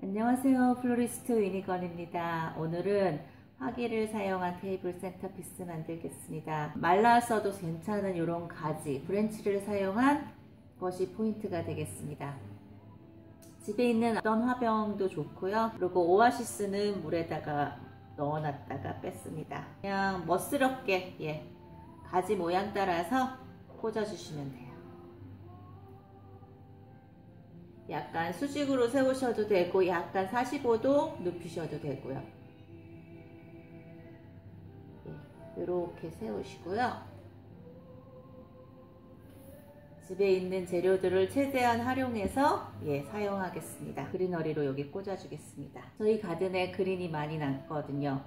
안녕하세요. 플로리스트 위니건입니다. 오늘은 화기를 사용한 테이블 센터피스 만들겠습니다. 말라서도 괜찮은 이런 가지, 브랜치를 사용한 것이 포인트가 되겠습니다. 집에 있는 어떤 화병도 좋고요. 그리고 오아시스는 물에다가 넣어놨다가 뺐습니다. 그냥 멋스럽게 가지 모양 따라서 꽂아주시면 돼요. 약간 수직으로 세우셔도 되고 약간 45도 눕히셔도 되고요. 이렇게 세우시고요. 집에 있는 재료들을 최대한 활용해서 사용하겠습니다. 그리너리로 여기 꽂아주겠습니다. 저희 가든에 그린이 많이 났거든요.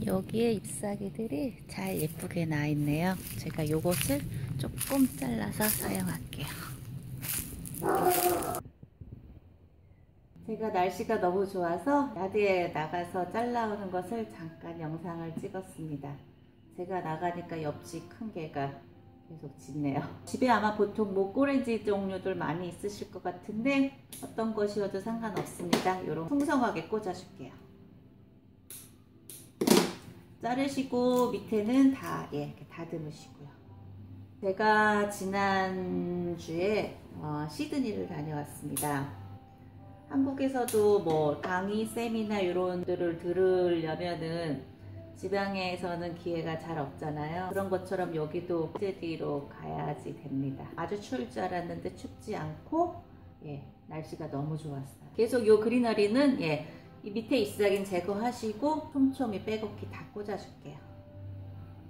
여기에 잎사귀들이 잘 예쁘게 나 있네요. 제가 요것을 조금 잘라서 사용할게요. 제가 날씨가 너무 좋아서 야드에 나가서 잘라오는 것을 잠깐 영상을 찍었습니다. 제가 나가니까 옆집 큰 개가 계속 짖네요. 집에 아마 보통 목고래지 종류들 많이 있으실 것 같은데 어떤 것이어도 상관없습니다. 이런 풍성하게 꽂아줄게요. 자르시고 밑에는 다 이렇게 다듬으시고요. 제가 지난주에 시드니를 다녀왔습니다. 한국에서도 뭐 강의, 세미나 이런 데를 들으려면은 지방에서는 기회가 잘 없잖아요. 그런 것처럼 여기도 시드니로 가야지 됩니다. 아주 추울 줄 알았는데 춥지 않고 날씨가 너무 좋았어요. 계속 요 그리너리는 이 밑에 잎사귀는 제거하시고 촘촘히 빼곡히 다 꽂아줄게요.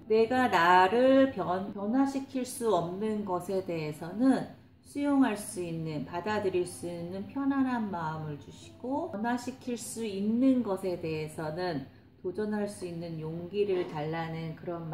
내가 나를 변화시킬 수 없는 것에 대해서는 수용할 수 있는, 받아들일 수 있는 편안한 마음을 주시고, 변화시킬 수 있는 것에 대해서는 도전할 수 있는 용기를 달라는 그런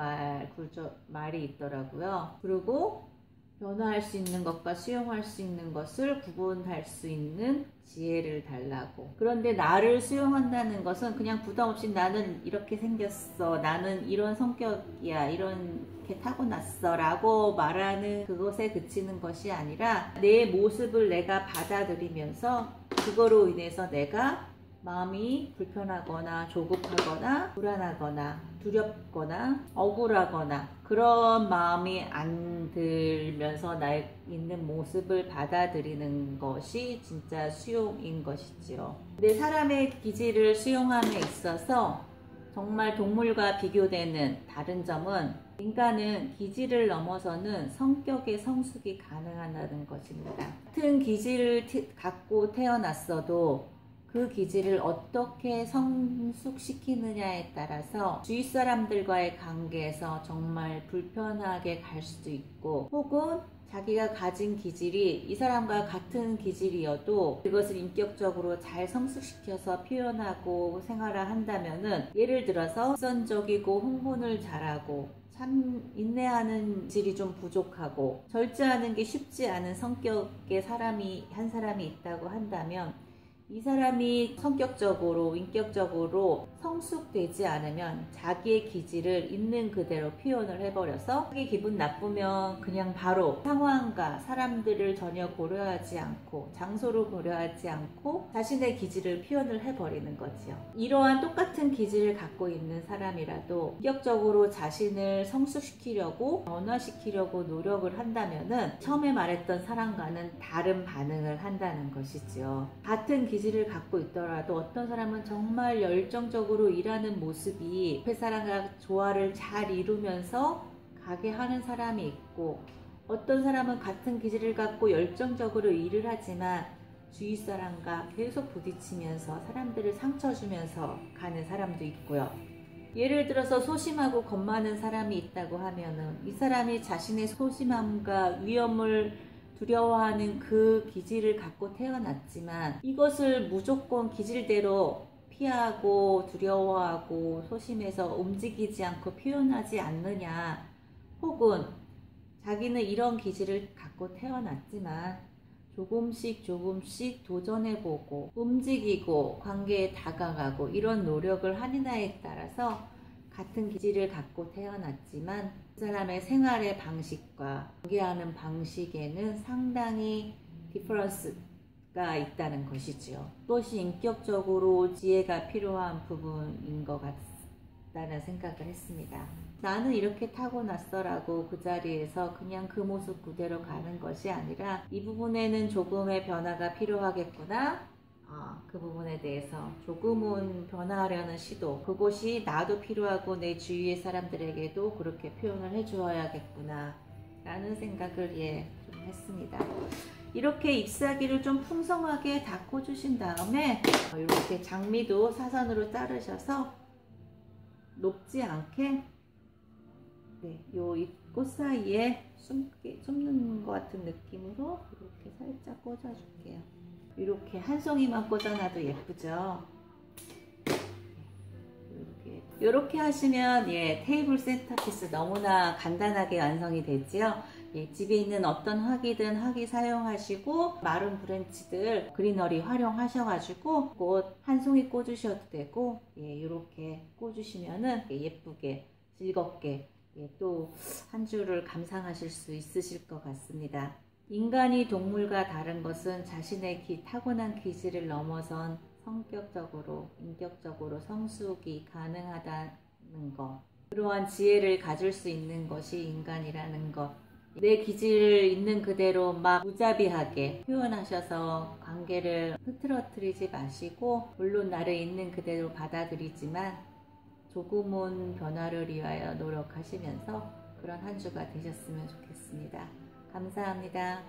말이 있더라고요. 그리고 변화할 수 있는 것과 수용할 수 있는 것을 구분할 수 있는 지혜를 달라고. 그런데 나를 수용한다는 것은 그냥 부담 없이 나는 이렇게 생겼어, 나는 이런 성격이야, 이렇게 타고났어 라고 말하는 그것에 그치는 것이 아니라 내 모습을 내가 받아들이면서 그거로 인해서 내가 마음이 불편하거나 조급하거나 불안하거나 두렵거나 억울하거나 그런 마음이 안 들면서 나 있는 모습을 받아들이는 것이 진짜 수용인 것이지요. 근데 사람의 기질을 수용함에 있어서 정말 동물과 비교되는 다른 점은 인간은 기질을 넘어서는 성격의 성숙이 가능하다는 것입니다. 같은 기질을 갖고 태어났어도 그 기질을 어떻게 성숙시키느냐에 따라서 주위 사람들과의 관계에서 정말 불편하게 갈 수도 있고, 혹은 자기가 가진 기질이 이 사람과 같은 기질이어도 그것을 인격적으로 잘 성숙시켜서 표현하고 생활을 한다면은, 예를 들어서 직선적이고 흥분을 잘하고 참 인내하는 질이 좀 부족하고 절제하는 게 쉽지 않은 성격의 한 사람이 있다고 한다면, 이 사람이 성격적으로, 인격적으로 성숙되지 않으면 자기의 기질을 있는 그대로 표현을 해버려서 자기 기분 나쁘면 그냥 바로 상황과 사람들을 전혀 고려하지 않고 장소를 고려하지 않고 자신의 기질을 표현을 해버리는 거지요. 이러한 똑같은 기질을 갖고 있는 사람이라도 인격적으로 자신을 성숙시키려고 변화시키려고 노력을 한다면은 처음에 말했던 사람과는 다른 반응을 한다는 것이지요. 같은 기질을 갖고 있더라도 어떤 사람은 정말 열정적으로 일하는 모습이 옆에 사람과 조화를 잘 이루면서 가게 하는 사람이 있고, 어떤 사람은 같은 기질을 갖고 열정적으로 일을 하지만 주위 사람과 계속 부딪히면서 사람들을 상처 주면서 가는 사람도 있고요. 예를 들어서 소심하고 겁 많은 사람이 있다고 하면은 이 사람이 자신의 소심함과 위험을 두려워하는 그 기질을 갖고 태어났지만 이것을 무조건 기질대로 피하고 두려워하고 소심해서 움직이지 않고 표현하지 않느냐, 혹은 자기는 이런 기질을 갖고 태어났지만 조금씩 도전해보고 움직이고 관계에 다가가고 이런 노력을 하느냐에 따라서 같은 기질을 갖고 태어났지만 그 사람의 생활의 방식과 관계하는 방식에는 상당히 디퍼런스가 있다는 것이지요. 그것이 인격적으로 지혜가 필요한 부분인 것 같다는 생각을 했습니다. 나는 이렇게 타고났어 라고 그 자리에서 그냥 그 모습 그대로 가는 것이 아니라 이 부분에는 조금의 변화가 필요하겠구나, 그 부분에 대해서 조금은 변화하려는 시도, 그것이 나도 필요하고 내 주위의 사람들에게도 그렇게 표현을 해주어야겠구나 라는 생각을 좀 했습니다. 이렇게 잎사귀를 좀 풍성하게 다 꽂으신 다음에 이렇게 장미도 사선으로 자르셔서 높지 않게 요 잎꽃 사이에 숨는 것 같은 느낌으로 이렇게 살짝 꽂아줄게요. 이렇게 한 송이만 꽂아놔도 예쁘죠? 이렇게 하시면 테이블 센터피스 너무나 간단하게 완성이 되지요. 집에 있는 어떤 화기든 화기 사용하시고 마른 브랜치들 그리너리 활용하셔가지고 꽃 한 송이 꽂으셔도 되고 이렇게 꽂으시면은 예쁘게 즐겁게 또 한 주를 감상하실 수 있으실 것 같습니다. 인간이 동물과 다른 것은 자신의 타고난 기질을 넘어선 성격적으로, 인격적으로 성숙이 가능하다는 것, 그러한 지혜를 가질 수 있는 것이 인간이라는 것, 내 기질을 있는 그대로 막 무자비하게 표현하셔서 관계를 흐트러뜨리지 마시고, 물론 나를 있는 그대로 받아들이지만 조금은 변화를 위하여 노력하시면서 그런 한 주가 되셨으면 좋겠습니다. 감사합니다.